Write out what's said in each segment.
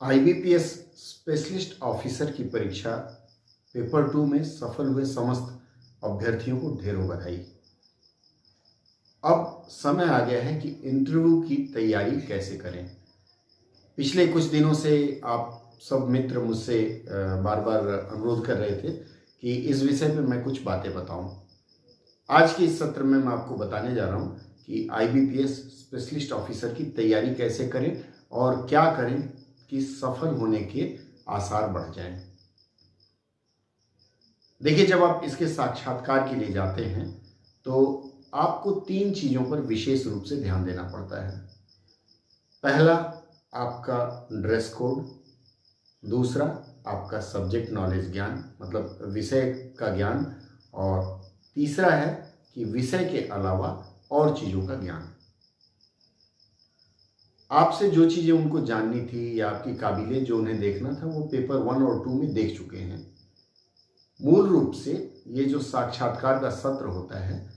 IBPS specialist officer की परीक्षा paper 2 में सफल हुए समस्त अभ्यर्थियों को ढेरों बधाई। अब समय आ गया है कि इंटरव्यू की तैयारी कैसे करें। पिछले कुछ दिनों से आप सब मित्र मुझसे बार बार अनुरोध कर रहे थे कि इस विषय पे मैं कुछ बातें बताऊं। आज के इस सत्र में मैं आपको बताने जा रहा हूं कि आईबीपीएस स्पेशलिस्ट ऑफिसर की तैयारी कैसे करें और क्या करें कि सफल होने के आसार बढ़ जाएं। देखिए, जब आप इसके साक्षात्कार के लिए जाते हैं तो आपको 3 चीज़ों पर विशेष रूप से ध्यान देना पड़ता है। पहला, आपका ड्रेस कोड। दूसरा, आपका सब्जेक्ट नॉलेज ज्ञान, मतलब विषय का ज्ञान। और तीसरा है कि विषय के अलावा और चीज़ों का ज्ञान। आपसे जो चीज़ें उनको जाननी थी या आपकी काबिलियत जो उन्हें देखना था वो पेपर 1 और 2 में देख चुके हैं। मूल रूप से ये जो साक्षात्कार का सत्र होता है,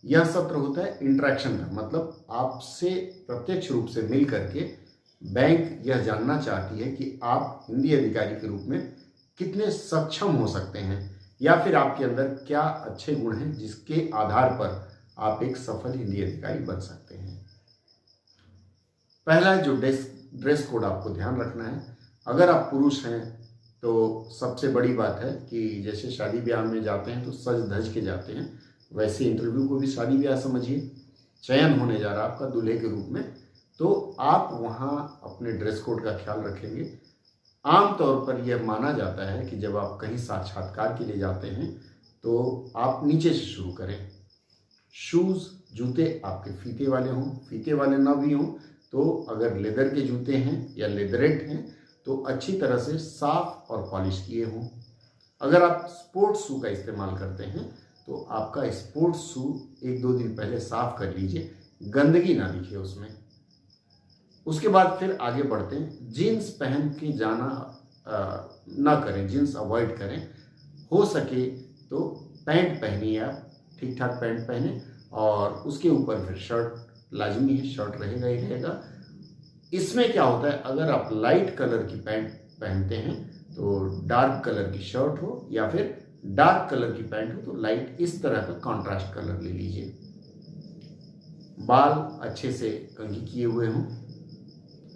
यह सत्र होता है इंटरेक्शन का, मतलब आपसे प्रत्यक्ष रूप से मिल करके बैंक यह जानना चाहती है कि आप हिंदी अधिकारी के रूप में कितने सक्षम हो सकते हैं या फिर आपके अंदर क्या अच्छे गुण हैं जिसके आधार पर आप एक सफल हिंदी अधिकारी बन सकते हैं। पहला जो ड्रेस कोड आपको ध्यान रखना है। अगर आप पुरुष हैं तो सबसे बड़ी बात है कि जैसे शादी ब्याह में जाते हैं तो सज धज के जाते हैं, वैसे इंटरव्यू को भी शादी ब्याह समझिए। चयन होने जा रहा है आपका दूल्हे के रूप में, तो आप वहाँ अपने ड्रेस कोड का ख्याल रखेंगे। आमतौर पर यह माना जाता है कि जब आप कहीं साक्षात्कार के लिए जाते हैं तो आप नीचे से शुरू करें। शूज़, जूते आपके फीते वाले हों, फीते वाले ना भी हों तो अगर लेदर के जूते हैं या लेदरेट हैं तो अच्छी तरह से साफ और पॉलिश किए हों। अगर आप स्पोर्ट्स शू का इस्तेमाल करते हैं तो आपका स्पोर्ट्स शू 1-2 दिन पहले साफ कर लीजिए, गंदगी ना दिखे उसमें। उसके बाद फिर आगे बढ़ते हैं। जीन्स पहन के जाना ना करें, जीन्स अवॉइड करें। हो सके तो पैंट पहनिए, आप ठीक ठाक पैंट पहने और उसके ऊपर फिर शर्ट लाजमी है, शर्ट रहेगा ही रहेगा। इसमें क्या होता है, अगर आप लाइट कलर की पैंट पहनते हैं तो डार्क कलर की शर्ट हो या फिर डार्क कलर की पैंट हो तो लाइट इस तरह का कॉन्ट्रास्ट कलर ले लीजिए। बाल अच्छे से कंघी किए हुए हों,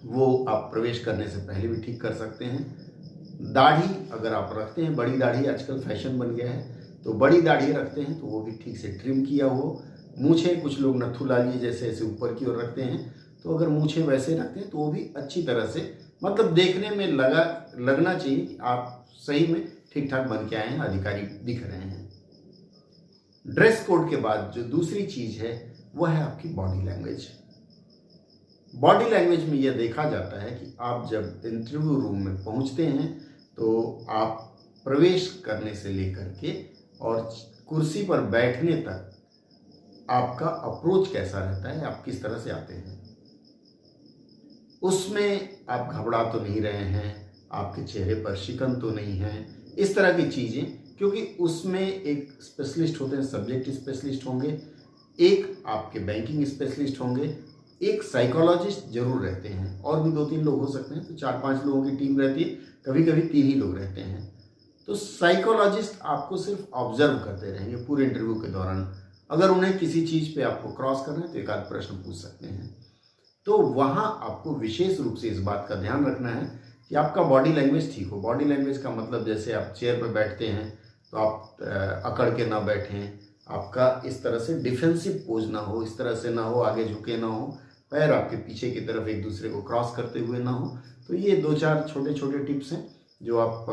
वो आप प्रवेश करने से पहले भी ठीक कर सकते हैं। दाढ़ी अगर आप रखते हैं, बड़ी दाढ़ी आजकल फैशन बन गया है, तो बड़ी दाढ़ी रखते हैं तो वो भी ठीक से ट्रिम किया हो। मूछे, कुछ लोग नथु लालिए जैसे ऐसे ऊपर की ओर रखते हैं, तो अगर मूछे वैसे रखते हैं तो वो भी अच्छी तरह से, मतलब देखने में लगना चाहिए कि आप सही में ठीक ठाक बन के आए हैं, अधिकारी दिख रहे हैं। ड्रेस कोड के बाद जो दूसरी चीज़ है वह है आपकी बॉडी लैंग्वेज। बॉडी लैंग्वेज में यह देखा जाता है कि आप जब इंटरव्यू रूम में पहुंचते हैं तो आप प्रवेश करने से लेकर के और कुर्सी पर बैठने तक आपका अप्रोच कैसा रहता है, आप किस तरह से आते हैं। उसमें आप घबरा तो नहीं रहे हैं, आपके चेहरे पर शिकन तो नहीं है, इस तरह की चीज़ें, क्योंकि उसमें एक स्पेशलिस्ट होते हैं, सब्जेक्ट स्पेशलिस्ट होंगे, एक आपके बैंकिंग स्पेशलिस्ट होंगे, एक साइकोलॉजिस्ट जरूर रहते हैं, और भी 2-3 लोग हो सकते हैं, तो 4-5 लोगों की टीम रहती है, कभी कभी 3 ही लोग रहते हैं। तो साइकोलॉजिस्ट आपको सिर्फ ऑब्जर्व करते रहेंगे पूरे इंटरव्यू के दौरान। अगर उन्हें किसी चीज़ पे आपको क्रॉस करना है तो एक आध प्रश्न पूछ सकते हैं। तो वहाँ आपको विशेष रूप से इस बात का ध्यान रखना है कि आपका बॉडी लैंग्वेज ठीक हो। बॉडी लैंग्वेज का मतलब जैसे आप चेयर पर बैठते हैं तो आप अकड़ के ना बैठें, आपका इस तरह से डिफेंसिव पोज ना हो, इस तरह से ना हो, आगे झुके ना हो, पैर आपके पीछे की तरफ एक दूसरे को क्रॉस करते हुए ना हो। तो ये 2-4 छोटे छोटे टिप्स हैं जो आप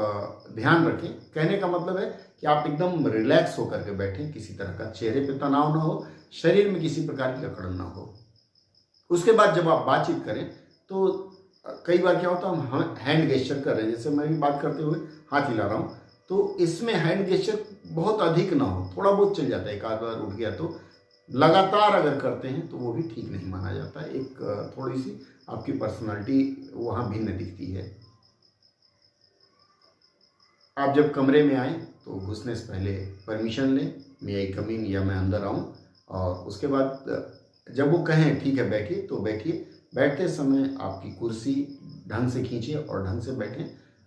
ध्यान रखें। कहने का मतलब है कि आप एकदम रिलैक्स होकर के बैठें, किसी तरह का चेहरे पे तनाव ना हो, शरीर में किसी प्रकार की अकड़न ना हो। उसके बाद जब आप बातचीत करें तो कई बार क्या होता है, हम हैंड गेस्चर कर रहे हैं, जैसे मैं भी बात करते हुए हाथ हिला रहा हूँ, तो इसमें हैंड गेस्चर बहुत अधिक ना हो, थोड़ा बहुत चल जाता है, एक आध बार उठ गया तो। लगातार अगर करते हैं तो वो भी ठीक नहीं माना जाता है, एक थोड़ी सी आपकी पर्सनालिटी वहाँ भिन्न दिखती है। आप जब कमरे में आएँ तो घुसने से पहले परमिशन लें, मे आई कम इन, या मैं अंदर आऊँ, और उसके बाद जब वो कहें ठीक है बैठिए तो बैठिए, बैठते समय आपकी कुर्सी ढंग से खींचिए और ढंग से बैठें।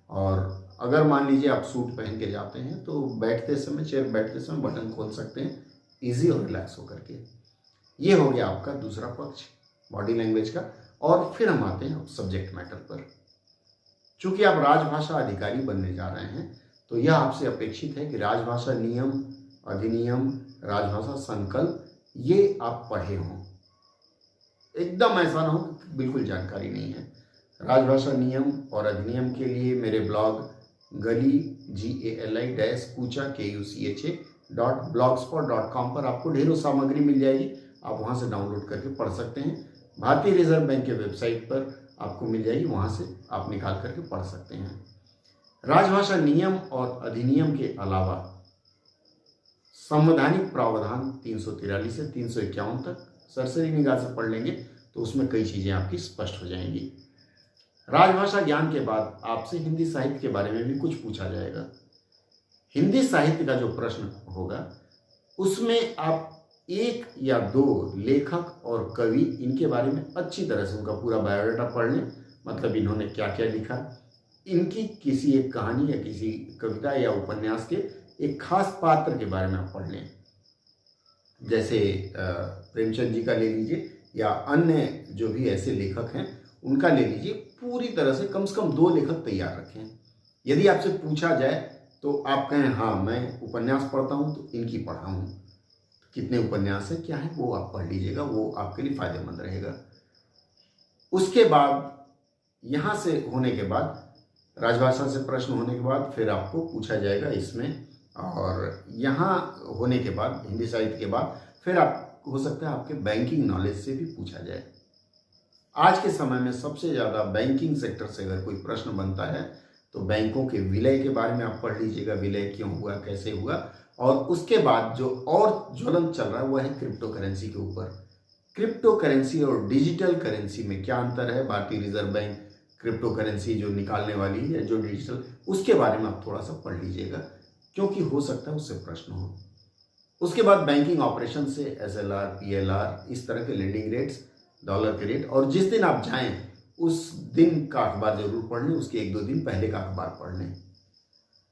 और अगर मान लीजिए आप सूट पहन के जाते हैं तो बैठते समय, चेयर बैठते समय बटन खोल सकते हैं इजी और रिलैक्स होकर के। ये हो गया आपका दूसरा पक्ष बॉडी लैंग्वेज का। और फिर हम आते हैं सब्जेक्ट मैटर पर। चूंकि आप राजभाषा अधिकारी बनने जा रहे हैं तो यह आपसे अपेक्षित है कि राजभाषा नियम, अधिनियम, राजभाषा संकल्प ये आप पढ़े हों। एकदम ऐसा ना हो कि बिल्कुल जानकारी नहीं है। राजभाषा नियम और अधिनियम के लिए मेरे ब्लॉग gali GALI-kucha.blogspot.com पर आपको ढेरों सामग्री मिल जाएगी। आप वहां से डाउनलोड करके पढ़ सकते हैं। भारतीय रिजर्व बैंक के वेबसाइट पर आपको मिल जाएगी, वहां से आप निकाल करके पढ़ सकते हैं। राजभाषा नियम और अधिनियम के अलावा संवैधानिक प्रावधान 343 से 351 तक सरसरी निगाह से पढ़ लेंगे तो उसमें कई चीजें आपकी स्पष्ट हो जाएंगी। राजभाषा ज्ञान के बाद आपसे हिंदी साहित्य के बारे में भी कुछ पूछा जाएगा। हिंदी साहित्य का जो प्रश्न होगा उसमें आप एक या दो लेखक और कवि इनके बारे में अच्छी तरह से उनका पूरा बायोडाटा पढ़ लें, मतलब इन्होंने क्या क्या लिखा, इनकी किसी एक कहानी या किसी कविता या उपन्यास के एक खास पात्र के बारे में आप पढ़ लें। जैसे प्रेमचंद जी का ले लीजिए या अन्य जो भी ऐसे लेखक हैं उनका ले लीजिए। पूरी तरह से कम 2 लेखक तैयार रखें। यदि आपसे पूछा जाए तो आप कहें हाँ मैं उपन्यास पढ़ता हूँ तो इनकी पढ़ा हूँ। कितने उपन्यास है क्या है वो आप पढ़ लीजिएगा, वो आपके लिए फायदेमंद रहेगा। उसके बाद यहाँ से होने के बाद, राजभाषा से प्रश्न होने के बाद फिर आपको पूछा जाएगा इसमें, और यहाँ होने के बाद हिंदी साहित्य के बाद फिर आप हो सकता है आपके बैंकिंग नॉलेज से भी पूछा जाए। आज के समय में सबसे ज़्यादा बैंकिंग सेक्टर से अगर कोई प्रश्न बनता है तो बैंकों के विलय के बारे में आप पढ़ लीजिएगा, विलय क्यों हुआ, कैसे हुआ। और उसके बाद जो और ज्वलन चल रहा है वो है क्रिप्टो करेंसी के ऊपर। क्रिप्टो करेंसी और डिजिटल करेंसी में क्या अंतर है, भारतीय रिजर्व बैंक क्रिप्टो करेंसी जो निकालने वाली है जो डिजिटल, उसके बारे में आप थोड़ा सा पढ़ लीजिएगा क्योंकि हो सकता है उससे प्रश्न हो। उसके बाद बैंकिंग ऑपरेशन से SLR, PLR, इस तरह के लेंडिंग रेट्स, डॉलर के रेट, और जिस दिन आप जाएं उस दिन का अखबार जरूर पढ़ लें, उसके 1-2 दिन पहले का अखबार पढ़ लें।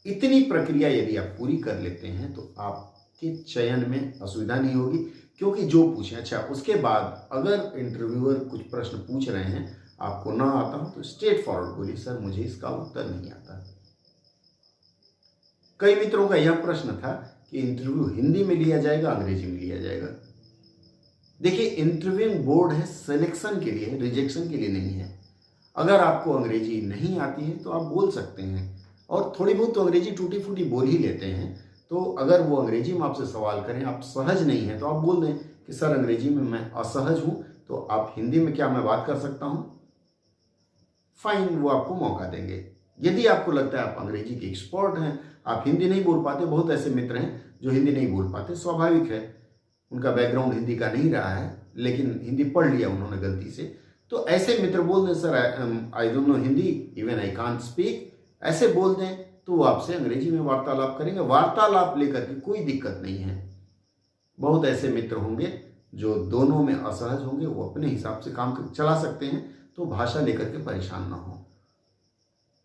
इतनी प्रक्रिया यदि आप पूरी कर लेते हैं तो आपके चयन में असुविधा नहीं होगी, क्योंकि जो पूछें। अच्छा, उसके बाद अगर इंटरव्यूअर कुछ प्रश्न पूछ रहे हैं आपको ना आता हो तो स्ट्रेट फॉरवर्ड बोलिए, सर मुझे इसका उत्तर नहीं आता। कई मित्रों का यह प्रश्न था कि इंटरव्यू हिंदी में लिया जाएगा, अंग्रेजी में लिया जाएगा। देखिए, इंटरव्यूइंग बोर्ड है, सिलेक्शन के लिए, रिजेक्शन के लिए नहीं है। अगर आपको अंग्रेजी नहीं आती है तो आप बोल सकते हैं, और थोड़ी बहुत तो अंग्रेजी टूटी फूटी बोल ही लेते हैं। तो अगर वो अंग्रेजी में आपसे सवाल करें, आप सहज नहीं हैं, तो आप बोल दें कि सर अंग्रेजी में मैं असहज हूं, तो आप हिंदी में क्या मैं बात कर सकता हूं। फाइन, वो आपको मौका देंगे। यदि आपको लगता है आप अंग्रेजी के एक्सपर्ट हैं, आप हिंदी नहीं बोल पाते, बहुत ऐसे मित्र हैं जो हिंदी नहीं बोल पाते, स्वाभाविक है, उनका बैकग्राउंड हिंदी का नहीं रहा है, लेकिन हिंदी पढ़ लिया उन्होंने गलती से, तो ऐसे मित्र बोल दें sir I don't know Hindi, even I can't speak, ऐसे बोल दें तो वो आपसे अंग्रेजी में वार्तालाप करेंगे। वार्तालाप लेकर के कोई दिक्कत नहीं है। बहुत ऐसे मित्र होंगे जो दोनों में असहज होंगे, वो अपने हिसाब से काम चला सकते हैं, तो भाषा लेकर के परेशान ना हो।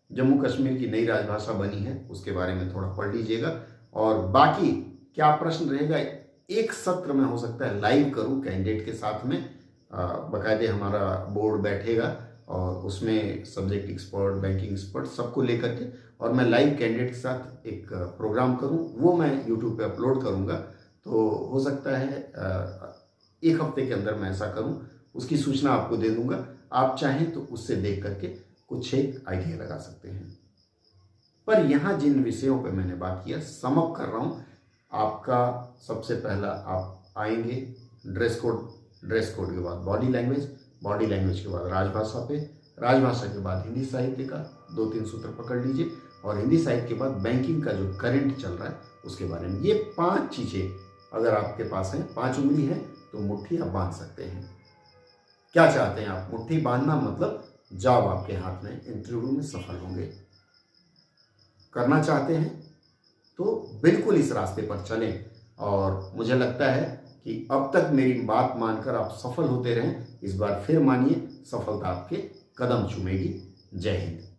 जम्मू कश्मीर की नई राजभाषा बनी है, उसके बारे में थोड़ा पढ़ लीजिएगा। और बाकी क्या प्रश्न रहेगा, एक सत्र में हो सकता है लाइव करूं कैंडिडेट के साथ में, बाकायदे हमारा बोर्ड बैठेगा और उसमें सब्जेक्ट एक्सपर्ट, बैंकिंग एक्सपर्ट सबको लेकर के, और मैं लाइव कैंडिडेट के साथ एक प्रोग्राम करूं, वो मैं यूट्यूब पे अपलोड करूंगा। तो हो सकता है 1 हफ्ते के अंदर मैं ऐसा करूं, उसकी सूचना आपको दे दूंगा। आप चाहें तो उससे देख करके कुछ एक आइडिया लगा सकते हैं। पर यहाँ जिन विषयों पे मैंने बात किया, समअप कर रहा हूँ। आपका सबसे पहला, आप आएंगे ड्रेस कोड के बाद बॉडी लैंग्वेज के बाद राजभाषा पे, राजभाषा के बाद हिंदी साहित्य का 2-3 सूत्र पकड़ लीजिए, और हिंदी साहित्य के बाद बैंकिंग का जो करंट चल रहा है उसके बारे में। ये 5 चीज़ें अगर आपके पास हैं, 5 उंगली है तो मुट्ठी आप बांध सकते हैं। क्या चाहते हैं आप? मुट्ठी बांधना मतलब जॉब आपके हाथ में, इंटरव्यू में सफल होंगे। करना चाहते हैं तो बिल्कुल इस रास्ते पर चलें, और मुझे लगता है कि अब तक मेरी बात मानकर आप सफल होते रहें। इस बार फिर मानिए, सफलता आपके कदम चूमेगी। जय हिंद।